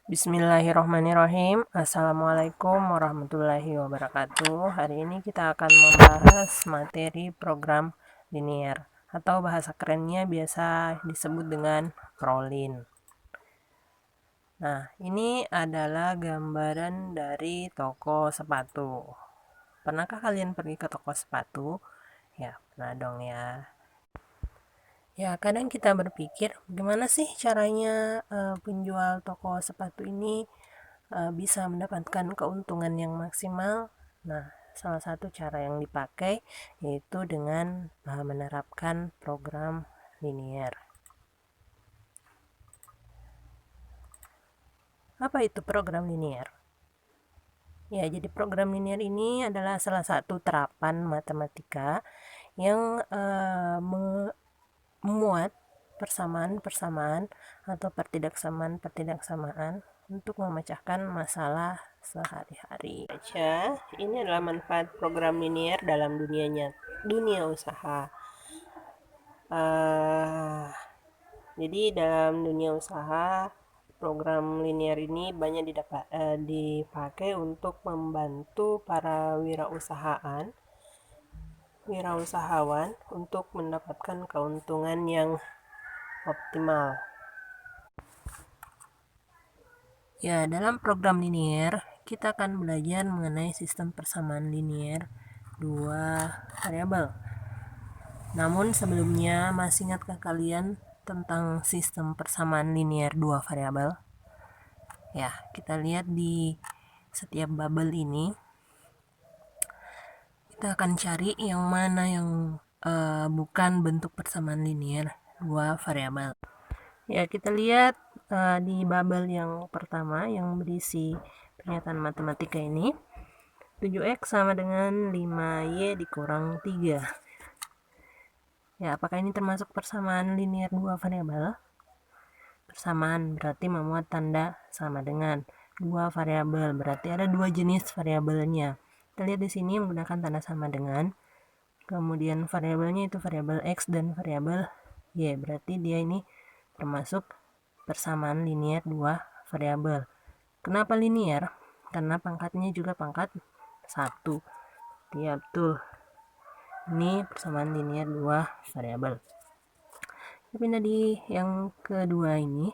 Bismillahirrahmanirrahim. Assalamualaikum warahmatullahi wabarakatuh. Hari ini kita akan membahas materi program linear atau bahasa kerennya biasa disebut dengan prolin. Nah, ini adalah gambaran dari toko sepatu. Pernahkah kalian pergi ke toko sepatu? Ya, pernah dong ya. Ya, kadang kita berpikir gimana sih caranya penjual toko sepatu ini bisa mendapatkan keuntungan yang maksimal. Nah, salah satu cara yang dipakai yaitu dengan menerapkan program linear. Apa itu program linear? Ya, jadi program linear ini adalah salah satu terapan matematika yang memuat persamaan-persamaan atau pertidaksamaan untuk memecahkan masalah sehari-hari. Ini adalah manfaat program linear dalam dunia usaha. Jadi dalam dunia usaha, program linear ini banyak dipakai untuk membantu para wirausahawan untuk mendapatkan keuntungan yang optimal. Ya, dalam program linear kita akan belajar mengenai sistem persamaan linear dua variabel. Namun sebelumnya, masih ingatkah kalian tentang sistem persamaan linear dua variabel? Ya, kita lihat di setiap bubble ini kita akan cari yang mana yang bukan bentuk persamaan linear dua variabel. Ya, kita lihat di bubble yang pertama yang berisi pernyataan matematika ini, 7x sama dengan 5y dikurang 3. Ya, apakah ini termasuk persamaan linear dua variabel? Persamaan berarti memuat tanda sama dengan. Dua variabel berarti ada dua jenis variabelnya. Kita lihat di sini menggunakan tanda sama dengan. Kemudian variabelnya itu variabel x dan variabel y. Berarti dia ini termasuk persamaan linear dua variabel. Kenapa linear? Karena pangkatnya juga pangkat 1. Ya, betul. Ini persamaan linear dua variabel. Kita pindah di yang kedua ini.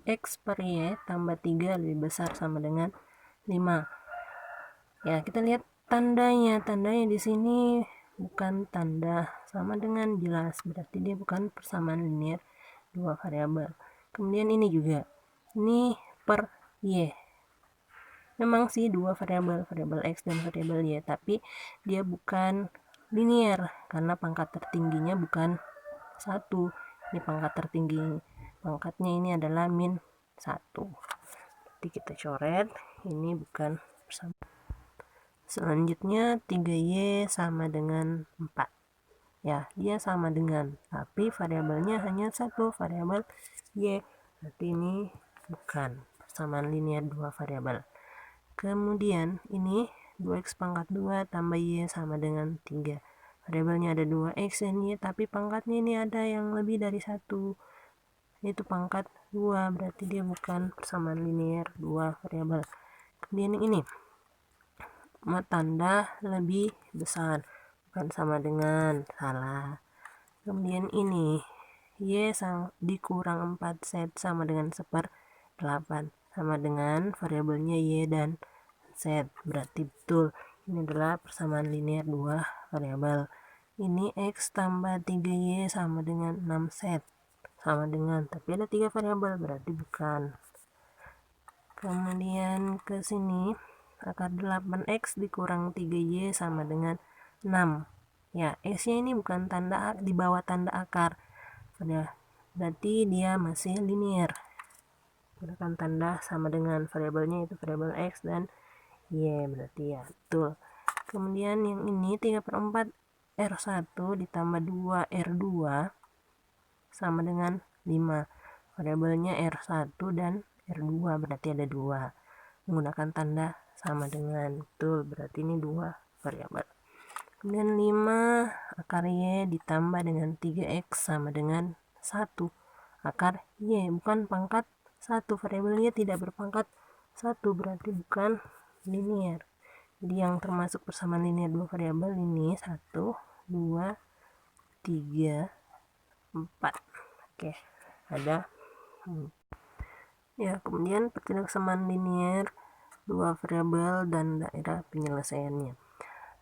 X per Y tambah 3 lebih besar sama dengan 5. Ya, kita lihat tandanya. Tandanya di sini bukan tanda sama dengan jelas. Berarti dia bukan persamaan linear dua variabel. Kemudian ini juga. Ini per Y. Memang sih dua variabel X dan variabel Y, tapi dia bukan linear karena pangkat tertingginya bukan 1. Ini pangkat tertinggi, pangkatnya ini adalah min 1. Jadi kita coret, ini bukan bersama. Selanjutnya 3y sama dengan 4. Ya, dia sama dengan, tapi variabelnya hanya satu, variabel y. Berarti ini bukan persamaan linear dua variabel. Kemudian ini 2x pangkat 2 tambah y sama dengan 3. Variabelnya ada 2x dan y, tapi pangkatnya ini ada yang lebih dari 1. Itu pangkat 2, berarti dia bukan persamaan linear 2 variabel. Kemudian yang ini, tanda lebih besar, bukan sama dengan, salah. Kemudian ini, y dikurang 4 set sama dengan 1/8, sama dengan variabelnya y dan set, berarti betul ini adalah persamaan linear dua variabel. Ini x tambah 3y sama dengan 6 set, sama dengan, tapi ada 3 variabel berarti bukan. Kemudian ke sini akar 8x dikurang 3y sama dengan 6. Ya, x-nya ini bukan tanda di bawah tanda akar. Berarti dia masih linear. Gunakan tanda sama dengan variabelnya itu variabel x dan y, berarti ya betul. Kemudian yang ini 3/4 R1 ditambah 2 R2 sama dengan 5. Variabelnya R1 dan R2 berarti ada 2. Menggunakan tanda sama dengan, betul, berarti ini 2 variabel. Kemudian 5 akar y ditambah dengan 3x sama dengan 1. Akar y bukan pangkat 1, variabelnya tidak berpangkat 1, berarti bukan linier. Jadi yang termasuk persamaan linier dua variabel ini 1, 2, 3, 4. Oke, ada ya. Kemudian pertidaksamaan linier dua variabel dan daerah penyelesaiannya.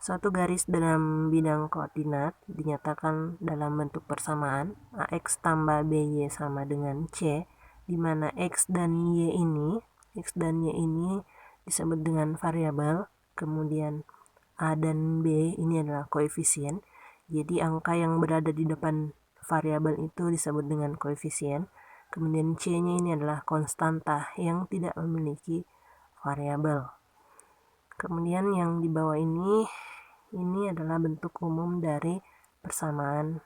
Suatu garis dalam bidang koordinat dinyatakan dalam bentuk persamaan AX tambah BY sama dengan C, di mana X dan Y ini disebut dengan variabel, kemudian A dan B ini adalah koefisien. Jadi angka yang berada di depan variabel itu disebut dengan koefisien. Kemudian C-nya ini adalah konstanta yang tidak memiliki variabel. Kemudian yang di bawah ini adalah bentuk umum dari persamaan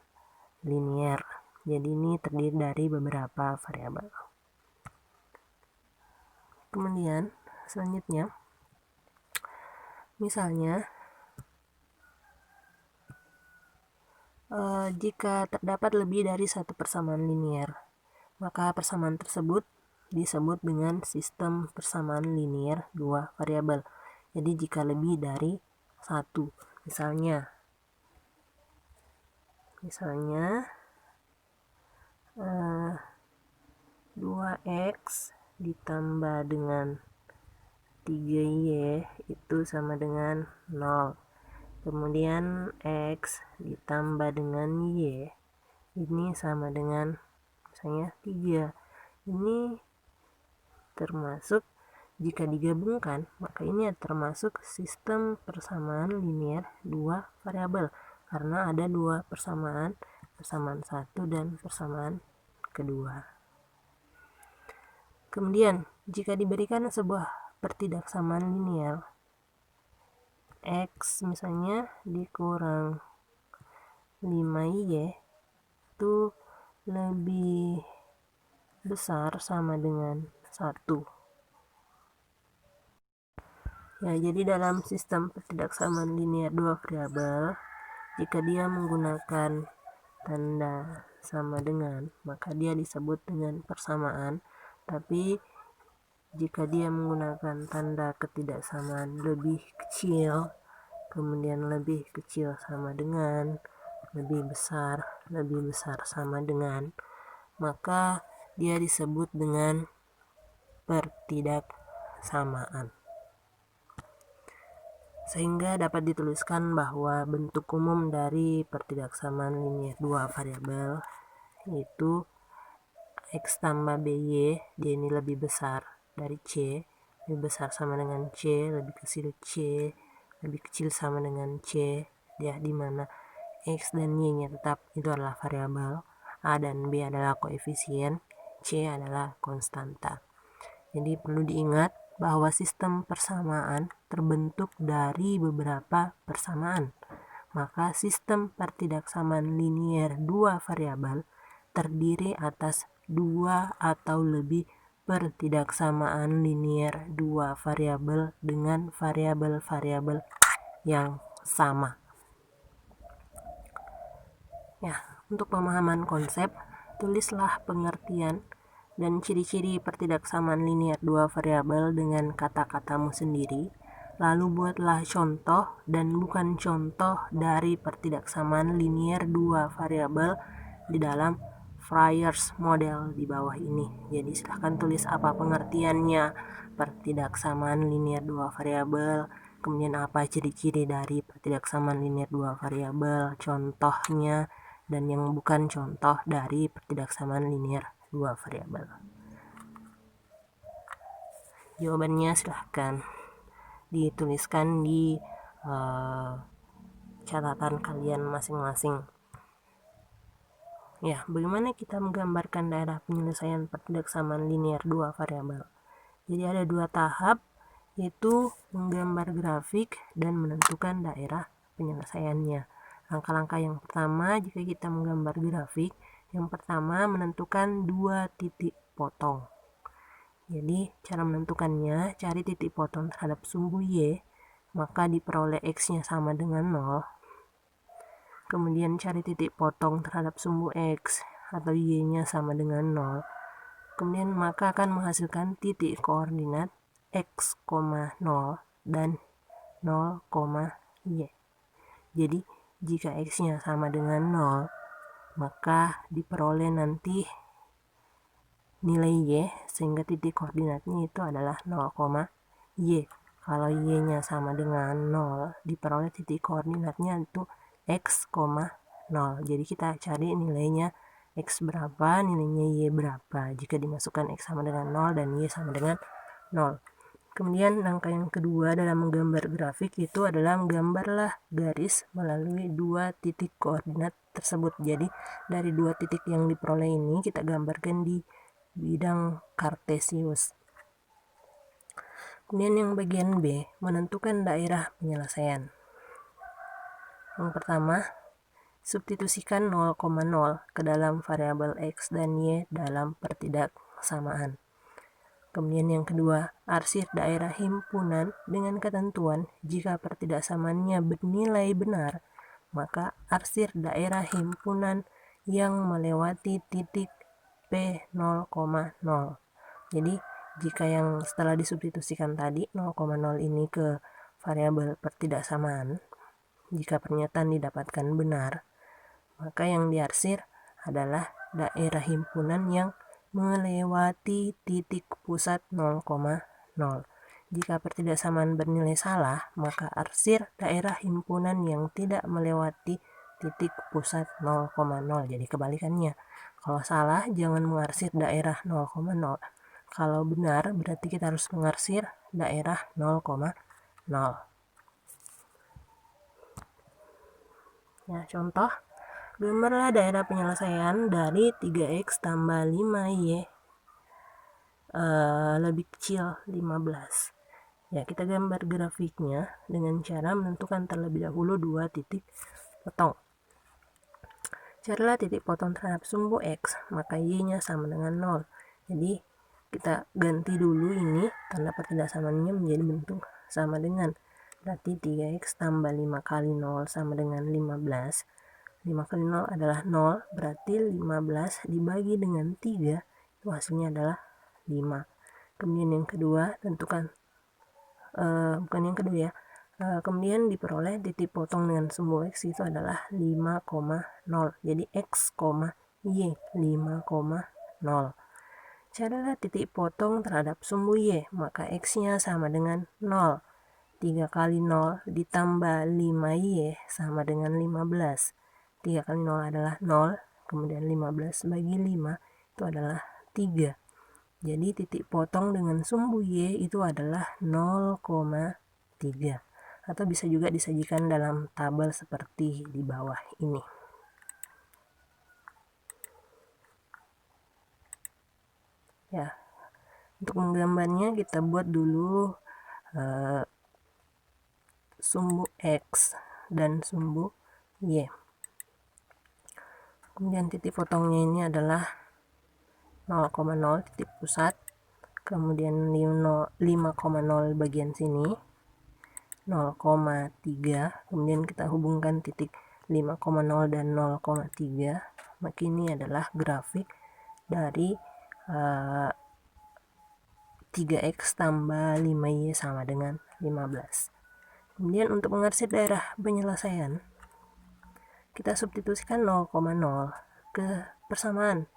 linier. Jadi ini terdiri dari beberapa variabel. Kemudian selanjutnya, misalnya jika terdapat lebih dari satu persamaan linier, maka persamaan tersebut disebut dengan sistem persamaan linier dua variabel. Jadi jika lebih dari satu, misalnya 2x ditambah dengan 3y itu sama dengan 0. Kemudian x ditambah dengan y ini sama dengan misalnya 3. Ini termasuk, jika digabungkan, maka ini termasuk sistem persamaan linier dua variabel, karena ada dua persamaan satu dan persamaan kedua. Kemudian jika diberikan sebuah pertidaksamaan linier X misalnya dikurang 5y itu lebih besar sama dengan 1. Ya, jadi dalam sistem pertidaksamaan linier dua variabel, jika dia menggunakan tanda sama dengan, maka dia disebut dengan persamaan. Tapi jika dia menggunakan tanda ketidaksamaan lebih kecil, kemudian lebih kecil sama dengan, lebih besar sama dengan, maka dia disebut dengan pertidaksamaan. Sehingga dapat dituliskan bahwa bentuk umum dari pertidaksamaan linier dua variabel yaitu X tambah BY, dia ini lebih besar dari C, lebih besar sama dengan C, lebih kecil C, lebih kecil sama dengan C, ya, dimana X dan Y-nya tetap itu adalah variabel, A dan B adalah koefisien, C adalah konstanta. Jadi perlu diingat bahwa sistem persamaan terbentuk dari beberapa persamaan. Maka sistem pertidaksamaan linier dua variabel terdiri atas dua atau lebih pertidaksamaan linier dua variabel dengan variabel-variabel yang sama. Ya, untuk pemahaman konsep, tulislah pengertian dan ciri-ciri pertidaksamaan linier dua variabel dengan kata-katamu sendiri. Lalu buatlah contoh dan bukan contoh dari pertidaksamaan linier dua variabel di dalam Fryer's model di bawah ini. Jadi silahkan tulis apa pengertiannya pertidaksamaan linier dua variabel, kemudian apa ciri-ciri dari pertidaksamaan linier dua variabel, contohnya, dan yang bukan contoh dari pertidaksamaan linier dua variabel. Jawabannya silahkan dituliskan di catatan kalian masing-masing. Ya, bagaimana kita menggambarkan daerah penyelesaian pertidaksamaan linier dua variabel? Jadi ada dua tahap, yaitu menggambar grafik dan menentukan daerah penyelesaiannya. Langkah-langkah yang pertama jika kita menggambar grafik, yang pertama menentukan dua titik potong. Jadi cara menentukannya, cari titik potong terhadap sumbu Y, maka diperoleh X-nya sama dengan 0. Kemudian cari titik potong terhadap sumbu X atau Y-nya sama dengan 0, kemudian maka akan menghasilkan titik koordinat x, 0 dan 0, y. Jadi jika x-nya sama dengan 0, maka diperoleh nanti nilai y, sehingga titik koordinatnya itu adalah 0, y. Kalau y-nya sama dengan 0, diperoleh titik koordinatnya itu x, 0. Jadi kita cari nilainya x berapa, nilainya y berapa jika dimasukkan x sama dengan 0 dan y sama dengan 0. Kemudian langkah yang kedua dalam menggambar grafik itu adalah menggambarlah garis melalui dua titik koordinat tersebut. Jadi dari dua titik yang diperoleh ini kita gambarkan di bidang kartesius. Kemudian yang bagian B, menentukan daerah penyelesaian. Yang pertama, substitusikan 0,0 ke dalam variabel x dan y dalam pertidaksamaan. Kemudian yang kedua, arsir daerah himpunan dengan ketentuan jika pertidaksamaannya bernilai benar, maka arsir daerah himpunan yang melewati titik P0,0. Jadi jika yang setelah disubstitusikan tadi 0,0 ini ke variabel pertidaksamaan, jika pernyataan didapatkan benar, maka yang diarsir adalah daerah himpunan yang melewati titik pusat 0,0. Jika pertidaksamaan bernilai salah, maka arsir daerah himpunan yang tidak melewati titik pusat 0,0. Jadi kebalikannya. Kalau salah, jangan mengarsir daerah 0,0. Kalau benar, berarti kita harus mengarsir daerah 0,0. Ya, contoh, gambarlah daerah penyelesaian dari 3x tambah 5y lebih kecil 15. Ya, kita gambar grafiknya dengan cara menentukan terlebih dahulu dua titik potong. Carilah titik potong terhadap sumbu x, maka y-nya sama dengan 0. Jadi kita ganti dulu ini tanda pertidaksamaannya menjadi bentuk sama dengan, berarti 3x tambah 5 kali 0 sama dengan 15. 5 kali 0 adalah 0, berarti 15 dibagi dengan 3, itu hasilnya adalah 5. Kemudian yang kedua, tentukan, bukan yang kedua ya, kemudian diperoleh titik potong dengan sumbu x itu adalah 5,0. Jadi x, y 5,0. Carilah titik potong terhadap sumbu y, maka x-nya sama dengan 0. 3 kali 0 ditambah 5y sama dengan 15. 3 kali 0 adalah 0, kemudian 15 bagi 5 itu adalah 3. Jadi titik potong dengan sumbu y itu adalah 0,3. Atau bisa juga disajikan dalam tabel seperti di bawah ini. Ya, untuk menggambarnya kita buat dulu sumbu x dan sumbu y. Kemudian titik potongnya ini adalah 0,0 titik pusat, kemudian 5,0 bagian sini 0,3, kemudian kita hubungkan titik 5,0 dan 0,3, maka ini adalah grafik dari 3x tambah 5y sama dengan 15. Kemudian untuk mengarsir daerah penyelesaian, kita substitusikan 0,0 ke persamaan,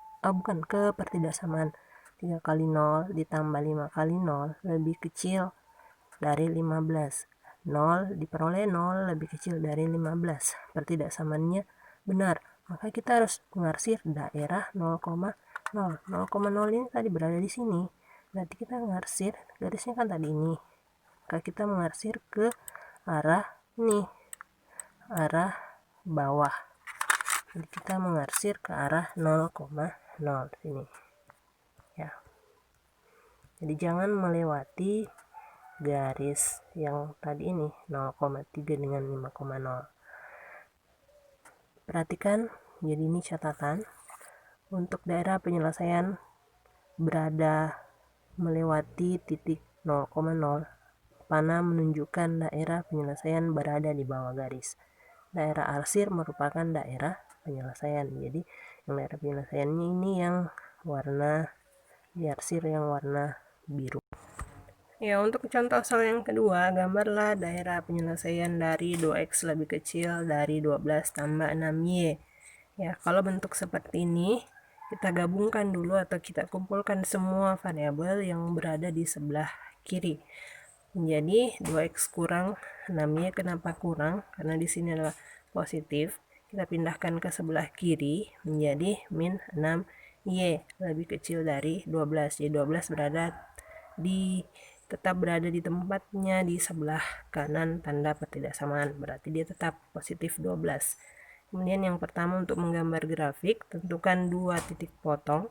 ke pertidaksamaan. 3 kali 0 ditambah 5 kali 0 lebih kecil dari 15. 0 diperoleh 0 lebih kecil dari 15. Pertidaksamaannya benar, maka kita harus mengarsir daerah 0,0. 0,0 ini tadi berada di sini, berarti kita mengarsir, garisnya kan tadi ini, maka kita mengarsir ke arah ini, arah bawah. Jadi kita mengarsir ke arah 0,0 sini. Ya. Jadi jangan melewati garis yang tadi ini 0,3 dengan 5,0. Perhatikan, jadi ini catatan untuk daerah penyelesaian berada melewati titik 0,0, panah menunjukkan daerah penyelesaian berada di bawah garis. Daerah arsir merupakan daerah penyelesaian. Jadi yang daerah penyelesaiannya ini yang warna diarsir yang warna biru. Ya, untuk contoh soal yang kedua, gambarlah daerah penyelesaian dari 2x lebih kecil dari 12 tambah 6y. Ya, kalau bentuk seperti ini, kita gabungkan dulu atau kita kumpulkan semua variabel yang berada di sebelah kiri. Menjadi 2x kurang 6y. Kenapa kurang? Karena di sini adalah positif. Kita pindahkan ke sebelah kiri menjadi min 6y lebih kecil dari 12. Jadi 12 tetap berada di tempatnya di sebelah kanan tanda ketidaksamaan, berarti dia tetap positif 12. Kemudian yang pertama, untuk menggambar grafik, tentukan dua titik potong.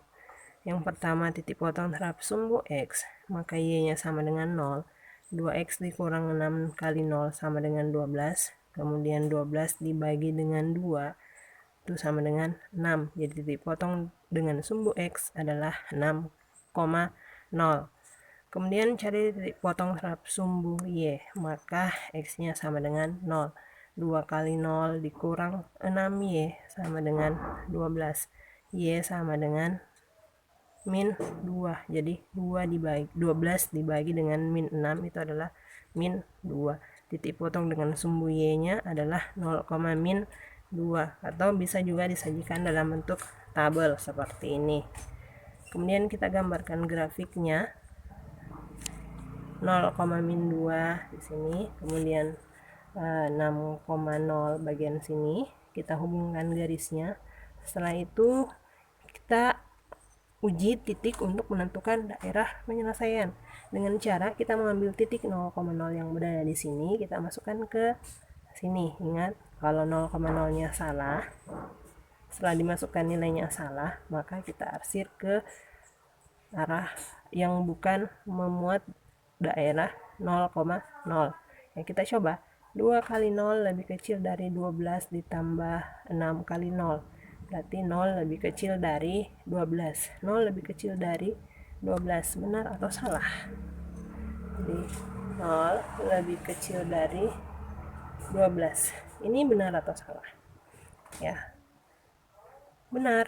Yang pertama, titik potong terhadap sumbu x, maka y-nya sama dengan 0. 2x dikurang 6 kali 0 sama dengan 12. Kemudian 12 dibagi dengan 2, itu sama dengan 6. Jadi titik potong dengan sumbu x adalah 6,0. Kemudian cari titik potong terhadap sumbu y, maka x-nya sama dengan 0. 2 kali 0 dikurang 6y sama dengan 12. Y sama dengan min 2. Jadi 12 dibagi dengan min 6 itu adalah min 2. Titik potong dengan sumbu y-nya adalah 0, min 2, atau bisa juga disajikan dalam bentuk tabel seperti ini. Kemudian kita gambarkan grafiknya. 0, min 2 di sini, kemudian 6,0 bagian sini, kita hubungkan garisnya. Setelah itu kita uji titik untuk menentukan daerah penyelesaian dengan cara kita mengambil titik 0,0 yang berada di sini, kita masukkan ke sini. Ingat, kalau 0,0-nya salah, setelah dimasukkan nilainya salah, maka kita arsir ke arah yang bukan memuat daerah 0,0. Ya, kita coba. 2 kali 0 lebih kecil dari 12 ditambah 6 kali 0. Berarti 0 lebih kecil dari 12. 0 lebih kecil dari 12. Benar atau salah? Jadi 0 lebih kecil dari 12. Ini benar atau salah? Ya. Benar.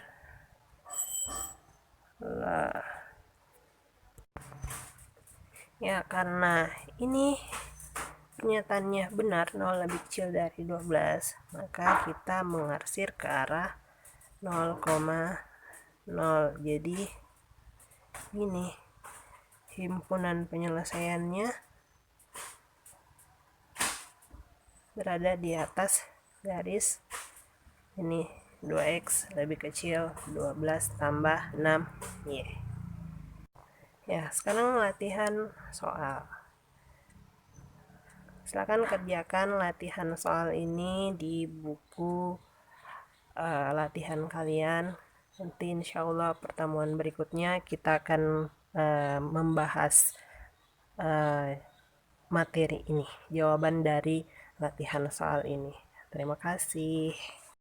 Ya, karena ini pernyataannya benar, 0 lebih kecil dari 12, maka kita mengarsir ke arah 0,0. Jadi ini himpunan penyelesaiannya berada di atas garis ini, 2x lebih kecil 12 tambah 6y. Ya, sekarang latihan soal. Silakan kerjakan latihan soal ini di buku latihan kalian. Nanti insya Allah pertemuan berikutnya kita akan membahas materi ini, jawaban dari latihan soal ini. Terima kasih.